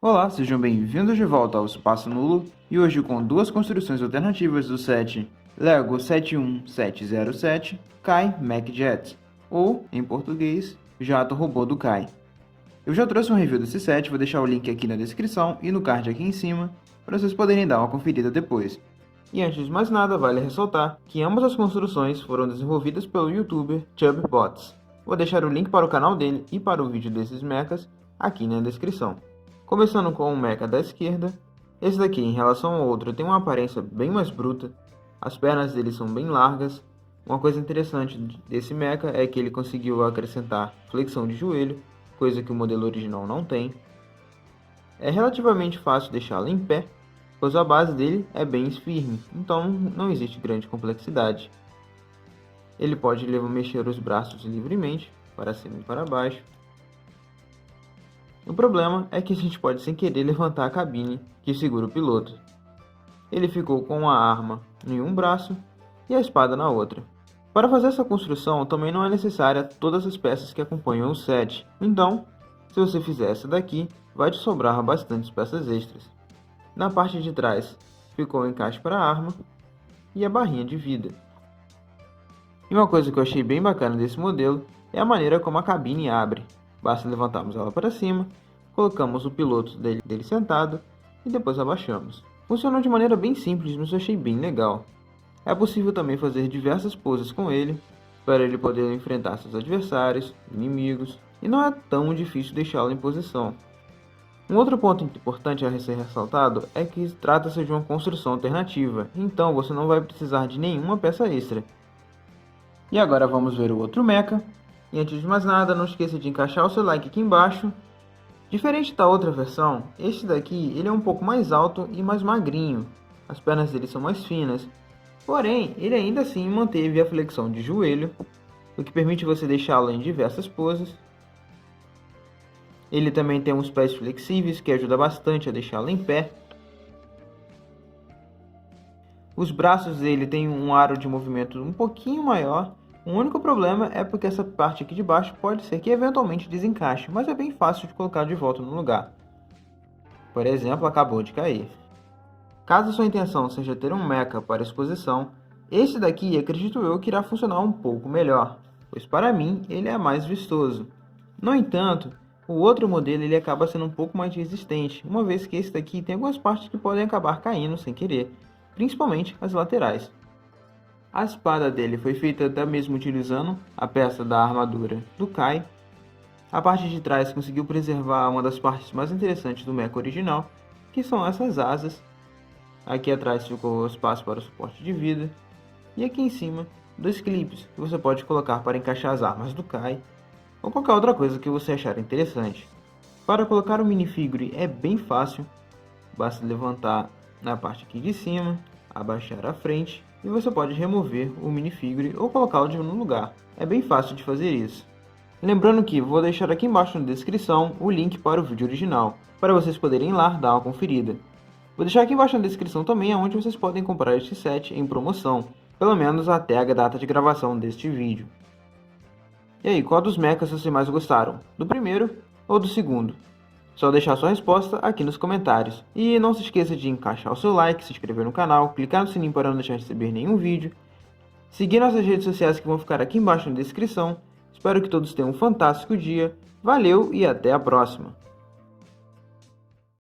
Olá, sejam bem-vindos de volta ao Espaço Nulo e hoje com duas construções alternativas do set LEGO 71707 Kai Mech Jet, ou, em português, Jato Robô do Kai. Eu já trouxe um review desse set, vou deixar o link aqui na descrição e no card aqui em cima, para vocês poderem dar uma conferida depois. E antes de mais nada, vale ressaltar que ambas as construções foram desenvolvidas pelo youtuber ChubBots. Vou deixar o link para o canal dele e para o vídeo desses mechas aqui na descrição. Começando com o mecha da esquerda, esse daqui em relação ao outro tem uma aparência bem mais bruta, as pernas dele são bem largas. Uma coisa interessante desse mecha é que ele conseguiu acrescentar flexão de joelho, coisa que o modelo original não tem. É relativamente fácil deixá-lo em pé, pois a base dele é bem firme, então não existe grande complexidade. Ele pode mexer os braços livremente, para cima e para baixo. O problema é que a gente pode sem querer levantar a cabine que segura o piloto. Ele ficou com a arma em um braço e a espada na outra. Para fazer essa construção também não é necessária todas as peças que acompanham o set, então, se você fizer essa daqui, vai te sobrar bastantes peças extras. Na parte de trás ficou o encaixe para a arma e a barrinha de vida. E uma coisa que eu achei bem bacana desse modelo é a maneira como a cabine abre. Basta levantarmos ela para cima, colocamos o piloto dele sentado e depois abaixamos. Funcionou de maneira bem simples, mas eu achei bem legal. É possível também fazer diversas poses com ele, para ele poder enfrentar seus adversários, inimigos, e não é tão difícil deixá-lo em posição. Um outro ponto importante a ser ressaltado é que trata-se de uma construção alternativa, então você não vai precisar de nenhuma peça extra. E agora vamos ver o outro mecha. E antes de mais nada, não esqueça de encaixar o seu like aqui embaixo. Diferente da outra versão, este daqui ele é um pouco mais alto e mais magrinho. As pernas dele são mais finas. Porém, ele ainda assim manteve a flexão de joelho, o que permite você deixá-lo em diversas poses. Ele também tem uns pés flexíveis, que ajuda bastante a deixá-lo em pé. Os braços dele têm um aro de movimento um pouquinho maior. O único problema é porque essa parte aqui de baixo pode ser que eventualmente desencaixe, mas é bem fácil de colocar de volta no lugar. Por exemplo, acabou de cair. Caso sua intenção seja ter um mecha para exposição, este daqui acredito eu que irá funcionar um pouco melhor, pois para mim ele é mais vistoso. No entanto, o outro modelo ele acaba sendo um pouco mais resistente, uma vez que esse daqui tem algumas partes que podem acabar caindo sem querer, principalmente as laterais. A espada dele foi feita até mesmo utilizando a peça da armadura do Kai. A parte de trás conseguiu preservar uma das partes mais interessantes do mecha original, que são essas asas. Aqui atrás ficou espaço para o suporte de vida. E aqui em cima, dois clipes que você pode colocar para encaixar as armas do Kai, ou qualquer outra coisa que você achar interessante. Para colocar o minifigure é bem fácil, basta levantar na parte aqui de cima, abaixar a frente, e você pode remover o minifigure ou colocá-lo no lugar. É bem fácil de fazer isso. Lembrando que vou deixar aqui embaixo na descrição o link para o vídeo original, para vocês poderem ir lá dar uma conferida. Vou deixar aqui embaixo na descrição também onde vocês podem comprar este set em promoção, pelo menos até a data de gravação deste vídeo. E aí, qual dos mechas vocês mais gostaram? Do primeiro ou do segundo? Só deixar sua resposta aqui nos comentários. E não se esqueça de encaixar o seu like, se inscrever no canal, clicar no sininho para não deixar de receber nenhum vídeo. Seguir nossas redes sociais que vão ficar aqui embaixo na descrição. Espero que todos tenham um fantástico dia. Valeu e até a próxima!